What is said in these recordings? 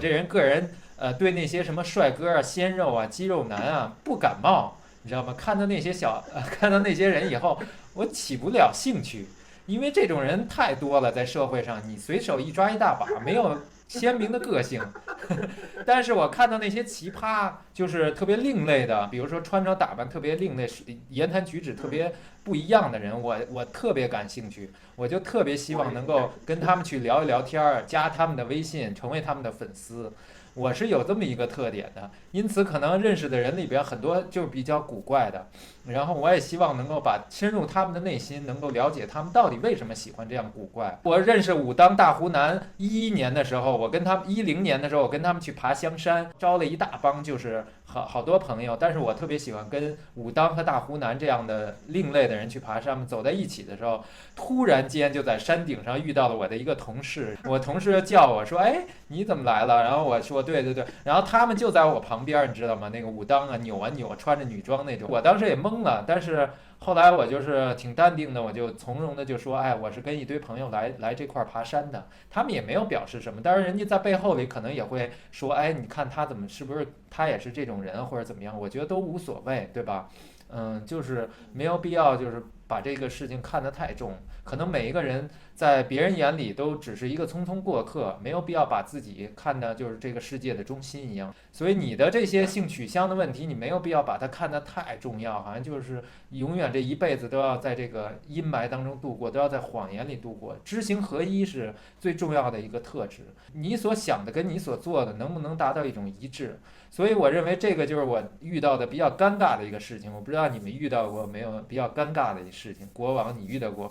这人个人对那些什么帅哥啊、鲜肉啊、肌肉男啊不感冒，你知道吗？看到那些人以后，我起不了兴趣，因为这种人太多了，在社会上你随手一抓一大把，没有鲜明的个性。但是我看到那些奇葩，就是特别另类的，比如说穿着打扮特别另类、言谈举止特别不一样的人，我特别感兴趣，我就特别希望能够跟他们去聊一聊天儿，加他们的微信，成为他们的粉丝。我是有这么一个特点的，因此可能认识的人里边很多就是比较古怪的，然后我也希望能够深入他们的内心，能够了解他们到底为什么喜欢这样古怪。我认识武当大湖南11年的时候，我跟他们10年的时候，我跟他们去爬香山，招了一大帮就是好多朋友，但是我特别喜欢跟武当和大湖南这样的另类的人去爬山。我们走在一起的时候，突然间就在山顶上遇到了我的一个同事，我同事叫我说：“哎，你怎么来了？”然后我说：“对对对。”然后他们就在我旁边，你知道吗？那个武当啊，扭啊扭，穿着女装那种。我当时也懵了，但是后来我就是挺淡定的，我就从容的就说：“哎，我是跟一堆朋友来这块爬山的。”他们也没有表示什么，但是人家在背后里可能也会说：“哎，你看他怎么是不是他也是这种人，或者怎么样？”我觉得都无所谓，对吧？就是没有必要就是把这个事情看得太重。可能每一个人在别人眼里都只是一个匆匆过客，没有必要把自己看的就是这个世界的中心一样。所以你的这些性取向的问题，你没有必要把它看得太重要，好像就是永远这一辈子都要在这个阴霾当中度过，都要在谎言里度过。知行合一是最重要的一个特质。你所想的跟你所做的能不能达到一种一致？所以我认为这个就是我遇到的比较尴尬的一个事情。我不知道你们遇到过没有比较尴尬的一事情？国王，你遇到过？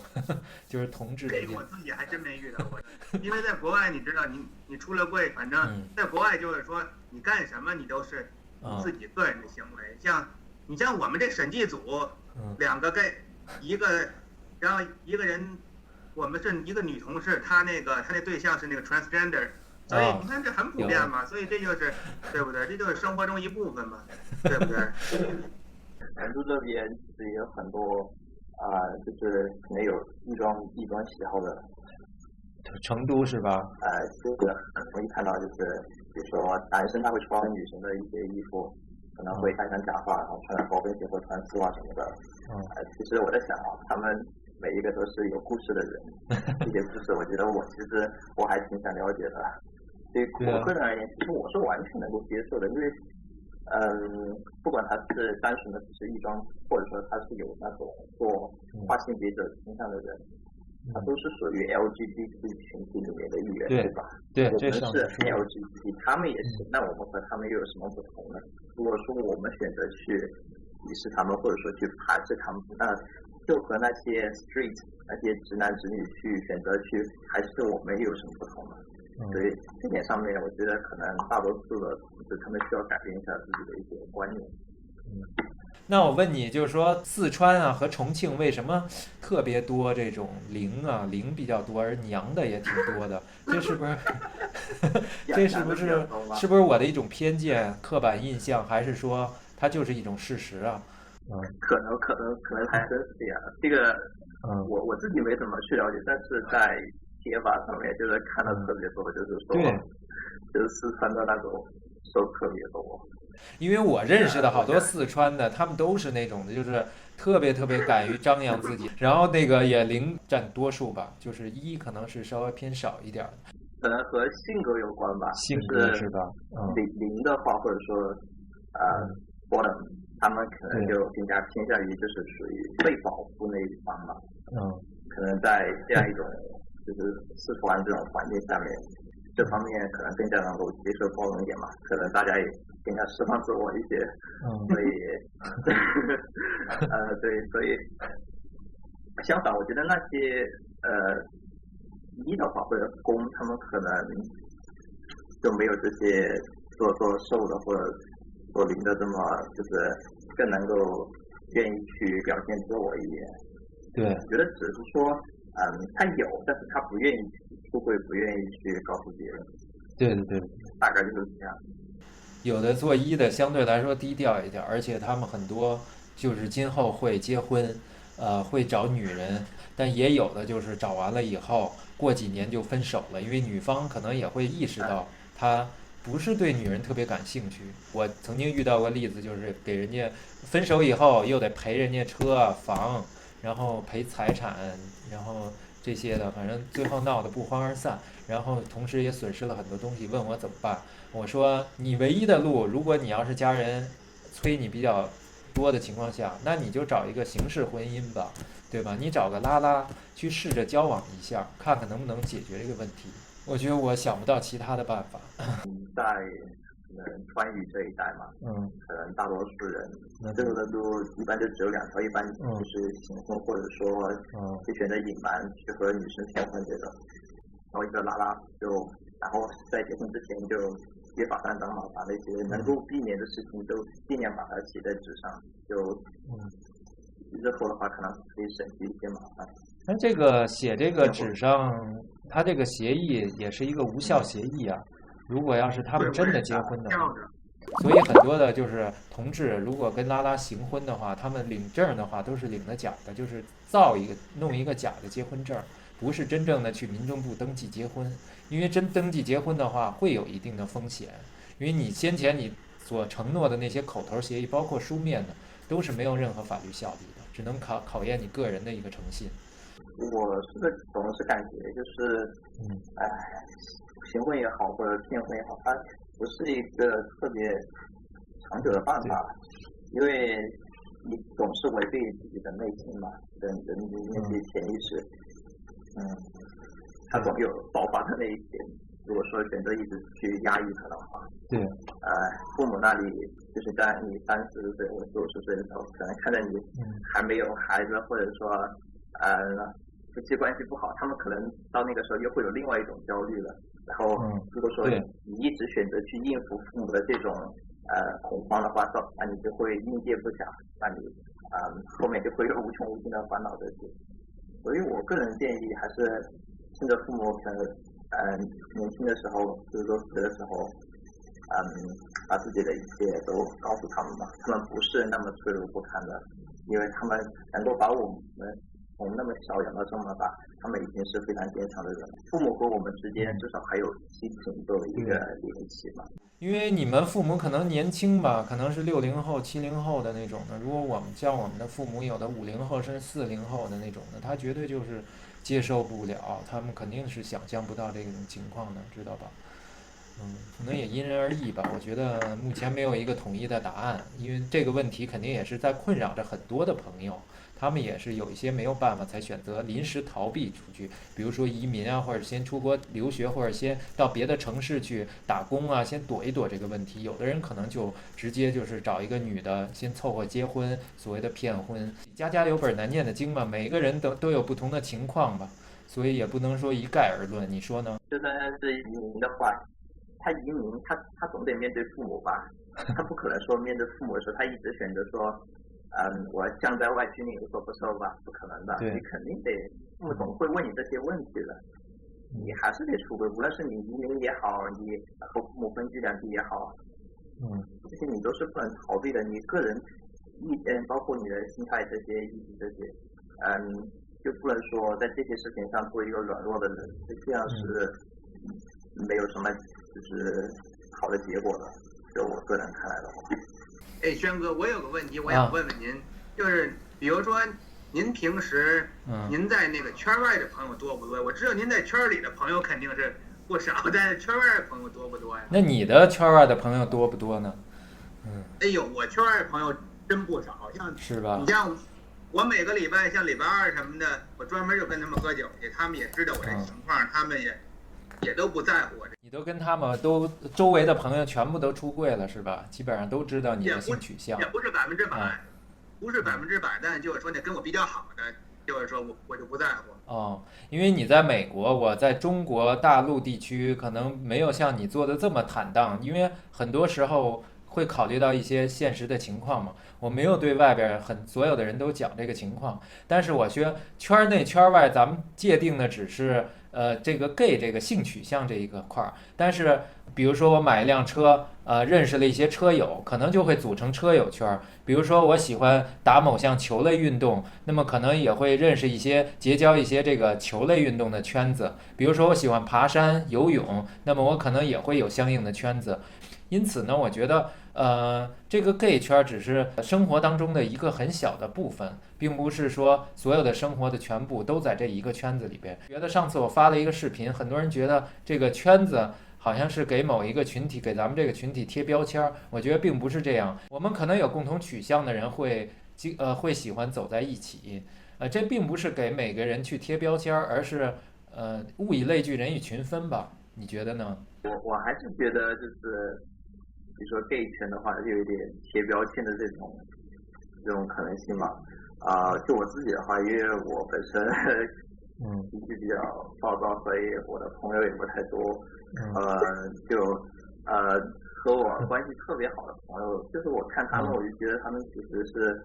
就是同志之间。我自己还真没遇到过，因为在国外，你知道你出了柜，反正在国外就是说你干什么你都是自己个人的行为。像我们这审计组2个 gay，然后一个人，我们是一个女同事，她那对象是那个 transgender。所以你看这很普遍嘛，所以这就是对不对？这就是生活中一部分嘛，对不对？成都这边其实也有很多就是可能有异装喜好的。成都是吧？就是很容易看到，就是比如说男生他会穿女生的一些衣服，可能会戴上假发，然后穿上高跟鞋或穿丝袜什么的。其实我在想他们每一个都是有故事的人，这些故事我觉得其实我还挺想了解的。对我个人而言，其实我是完全能够接受的，因为不管他是单纯的只是异装，或者说他是有那种做跨性别者倾向的人，他都是属于 LGBT 群体里面的一员，对吧？对，这是 LGBT， 他们也是，那我们和他们又有什么不同呢？如果说我们选择去鄙视他们，或者说去排斥他们，那就和那些 street 那些直男直女去选择去排斥我们又有什么不同呢？所以这点上面，我觉得可能大多数的同志他们需要改变一下自己的一些观念。那我问你，就是说四川啊和重庆为什么特别多这种零比较多，而娘的也挺多的？这是不是？是不是我的一种偏见、刻板印象，还是说它就是一种事实啊？可能还真是这样。这个我自己没怎么去了解，但是在贴吧上面就是看到特别多，就是说，就是四川的那种受特别多。因为我认识的好多四川的，他们都是那种的，就是特别敢于张扬自己，然后那个也零占多数吧，就是一可能是稍微偏少一点的。可能和性格有关吧，性格是吧？零的话，或者说bottom， 他们可能就更加偏向于就是属于被保护那一方嘛。可能在这样一种就是四川这种环境下面，这方面可能更加能够接受包容一点嘛，可能大家也更加释放自我一些。所以对，所以相反，我觉得那些一的话或者公，他们可能就没有这些做瘦的或者做零的这么就是更能够愿意去表现自我一点。对，我觉得只是说，他有，但是他不愿意出柜，不愿意去告诉别人。对，大概就是这样。有的做一的相对来说低调一点，而且他们很多就是今后会结婚，会找女人，但也有的就是找完了以后，过几年就分手了，因为女方可能也会意识到她不是对女人特别感兴趣。我曾经遇到过例子，就是给人家分手以后又得赔人家车房，然后赔财产，然后这些的，反正最后闹得不欢而散，然后同时也损失了很多东西，问我怎么办。我说你唯一的路，如果你要是家人催你比较多的情况下，那你就找一个形式婚姻吧，对吧？你找个拉拉去试着交往一下，看看能不能解决这个问题。我觉得我想不到其他的办法。在可能川渝这一带嘛，可能大多数人最后的路一般就只有两条，一般就是行婚，或者说就选择隐瞒去和女生骗婚这种。然后一个拉拉然后在结婚之前就约法三章嘛，把那些能够避免的事情都尽量把它写在纸上，日后的话可能可以省去一些麻烦。那这个写这个纸上，他这个协议也是一个无效协议啊。如果要是他们真的结婚的话，所以很多的就是同志，如果跟拉拉行婚的话，他们领证的话都是领的假的，就是弄一个假的结婚证，不是真正的去民政部登记结婚。因为真登记结婚的话，会有一定的风险，因为你先前你所承诺的那些口头协议，包括书面的，都是没有任何法律效力的，只能考验你个人的一个诚信。我总是感觉就是，行婚也好，或者骗婚也好，它不是一个特别长久的办法，因为你总是违背自己的内心嘛，人的那些潜意识，它总有爆发的那一天。如果说选择一直去压抑它的话，对，父母那里就是在你30岁或者50岁的时候，可能看着你还没有孩子，或者说夫妻关系不好，他们可能到那个时候又会有另外一种焦虑了。然后如果说你一直选择去应付父母的这种恐慌的话，你就会应接不暇，那你后面就会有无穷无尽的烦恼这些。所以我个人建议还是趁着父母可能年轻的时候，40多岁的时候，把自己的一切都告诉他们吧，他们不是那么脆弱不堪的，因为他们能够把我们从那么小养到这么大，他们已经是非常坚强的人了。父母和我们之间至少还有亲情作为一个联系嘛。因为你们父母可能年轻吧，可能是60后、70后的那种的。如果我们像我们的父母有的50后甚至40后的那种的，他绝对就是接受不了，他们肯定是想象不到这种情况的，知道吧？可能也因人而异吧。我觉得目前没有一个统一的答案，因为这个问题肯定也是在困扰着很多的朋友。他们也是有一些没有办法才选择临时逃避出去，比如说移民啊，或者先出国留学，或者先到别的城市去打工啊，先躲一躲这个问题。有的人可能就直接就是找一个女的先凑合结婚，所谓的骗婚。家家有本难念的经嘛，每个人都有不同的情况吧，所以也不能说一概而论，你说呢？就算是移民的话，他移民他总得面对父母吧，他不可能说面对父母的时候他一直选择说我将在外，君临有所不受吧，不可能的。你肯定得，父母总会问你这些问题的。你还是得出轨，无论是你移民也好，你和父母分居两地也好，这些你都是不能逃避的。你个人意见，包括你的心态这些以及这些，就不能说在这些事情上做一个软弱的人，这样是没有什么就是好的结果的。就我个人看来的话。轩哥，我有个问题，我想问问您，就是比如说，您平时您在那个圈外的朋友多不多？我知道您在圈里的朋友肯定是不少，但是圈外的朋友多不多呀？那你的圈外的朋友多不多呢？哎呦，我圈外的朋友真不少，像是吧？你像我每个礼拜，像礼拜2什么的，我专门就跟他们喝酒去，他们也知道我这情况，他们也都不在乎我这。你都跟他们周围的朋友全部都出柜了是吧？基本上都知道你的性取向。也不是100%，不是100%，但就是说那跟我比较好的，就是说我就不在乎。因为你在美国，我在中国大陆地区可能没有像你做的这么坦荡，因为很多时候会考虑到一些现实的情况嘛。我没有对外边所有的人都讲这个情况，但是我觉得圈内圈外咱们界定的只是这个 gay 这个性取向这一个块儿，但是比如说我买一辆车，认识了一些车友，可能就会组成车友圈儿。比如说我喜欢打某项球类运动，那么可能也会认识一些、结交一些这个球类运动的圈子。比如说我喜欢爬山、游泳，那么我可能也会有相应的圈子。因此呢，我觉得这个 gay 圈只是生活当中的一个很小的部分，并不是说所有的生活的全部都在这一个圈子里边。觉得上次我发了一个视频，很多人觉得这个圈子好像是给某一个群体，给咱们这个群体贴标签儿，我觉得并不是这样。我们可能有共同取向的人会喜欢走在一起，这并不是给每个人去贴标签儿，而是物以类聚，人以群分吧？你觉得呢？我还是觉得就是，比如说 gay 圈的话，就有一点贴标签的这种可能性嘛。就我自己的话，因为我本身脾气比较暴躁，所以我的朋友也不太多。和我关系特别好的朋友，就是我看他们，我就觉得他们其实是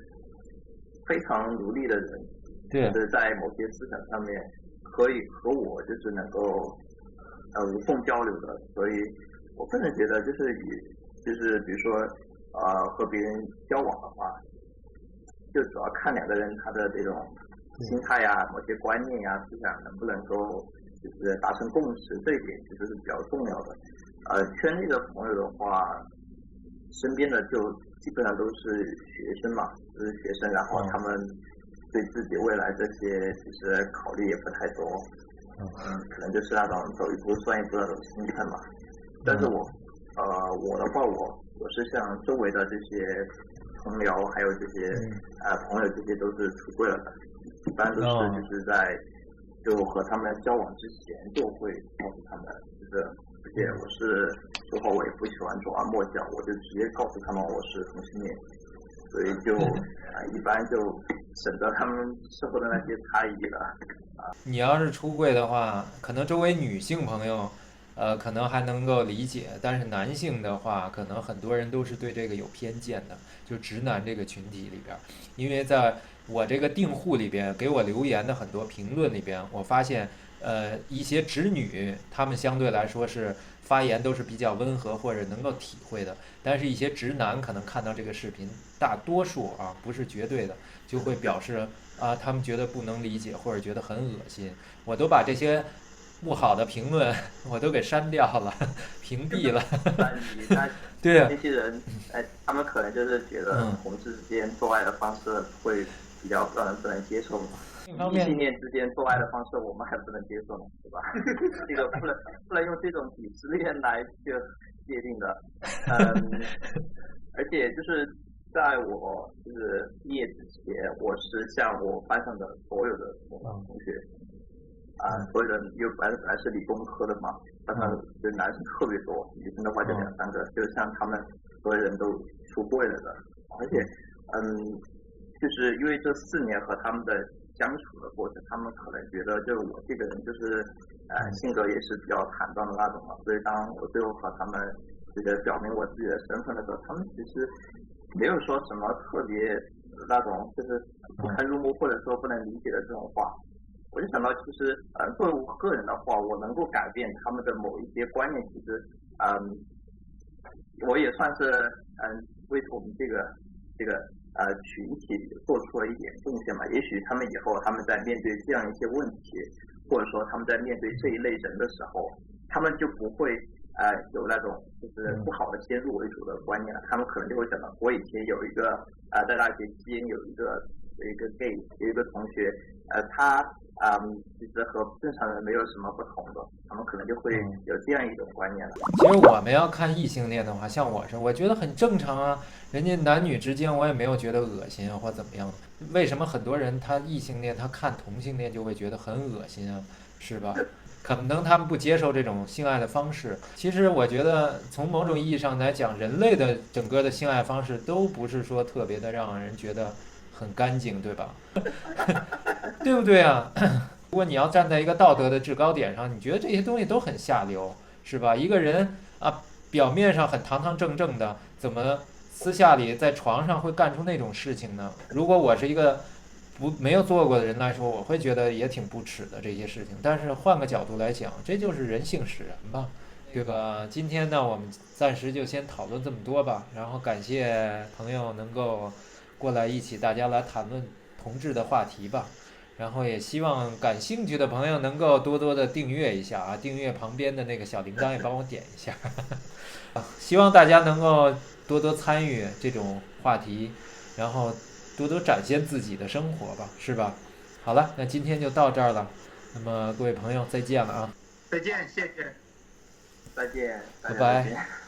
非常努力的人，就是在某些思想上面可以和我就是能够无缝交流的，所以我个人觉得就是比如说和别人交往的话，就主要看两个人他的这种心态呀、某些观念呀、思想能不能够就是达成共识，这一点其实是比较重要的。圈内的朋友的话，身边的就基本上都是学生嘛，就是学生，然后他们对自己未来这些其实考虑也不太多，可能就是那种走一步算一步那种心态嘛。但是我的话，我是像周围的这些同僚还有这些朋友，这些都是出柜了的，一般都是就是在就和他们交往之前就会告诉他们，就是而且我是说话我也不喜欢拐弯抹角，我就直接告诉他们我是同性恋，所以就一般就省得他们生活的那些差异了。你要是出柜的话，可能周围女性朋友可能还能够理解，但是男性的话，可能很多人都是对这个有偏见的，就直男这个群体里边。因为在我这个订户里边给我留言的很多评论里边，我发现一些直女，她们相对来说是发言都是比较温和或者能够体会的，但是一些直男可能看到这个视频，大多数不是绝对的，就会表示他们觉得不能理解或者觉得很恶心。我都把这些不好的评论我都给删掉了，屏蔽了。对啊，那些人他们可能就是觉得同志之间做爱的方式会比较让人不能接受嘛。异性恋之间做爱的方式我们还不能接受呢，对吧？这个不能用这种鄙视链来去界定的。而且就是在我就是毕业之前，我是向我班上的所有的同学所有人因为本来是理工科的嘛，班上就男生特别多，女生的话就2-3个，就像他们所有人都出柜了的。而且就是因为这4年和他们的相处的过程，他们可能觉得就是我这个人就是性格也是比较坦荡的那种嘛，所以当我最后和他们这个表明我自己的身份的时候，他们其实没有说什么特别那种就是不堪入目或者说不能理解的这种话。我就想到其实作为我个人的话，我能够改变他们的某一些观念，其实我也算是为我们这个群体做出了一点贡献嘛。也许他们以后他们在面对这样一些问题，或者说他们在面对这一类人的时候，他们就不会有那种就是不好的先入为主的观念了。他们可能就会想到，我以前有一个在大学期间有一个 gay， 有一个同学他其实和正常人没有什么不同的，他们可能就会有这样一种观念了。其实我们要看异性恋的话，像我觉得很正常啊，人家男女之间我也没有觉得恶心或怎么样的。为什么很多人他异性恋他看同性恋就会觉得很恶心啊，是吧？可能他们不接受这种性爱的方式。其实我觉得从某种意义上来讲，人类的整个的性爱方式都不是说特别的让人觉得很干净，对吧？对不对啊？如果你要站在一个道德的制高点上，你觉得这些东西都很下流，是吧？一个人表面上很堂堂正正的，怎么私下里在床上会干出那种事情呢？如果我是一个没有做过的人来说，我会觉得也挺不耻的这些事情。但是换个角度来讲，这就是人性使然吧，对吧？今天呢，我们暂时就先讨论这么多吧。然后感谢朋友能够过来一起大家来谈论同志的话题吧。然后也希望感兴趣的朋友能够多多的订阅一下啊，订阅旁边的那个小铃铛也帮我点一下。希望大家能够多多参与这种话题，然后多多展现自己的生活吧，是吧？好了，那今天就到这儿了，那么各位朋友再见了啊！再见，谢谢，再见，拜拜。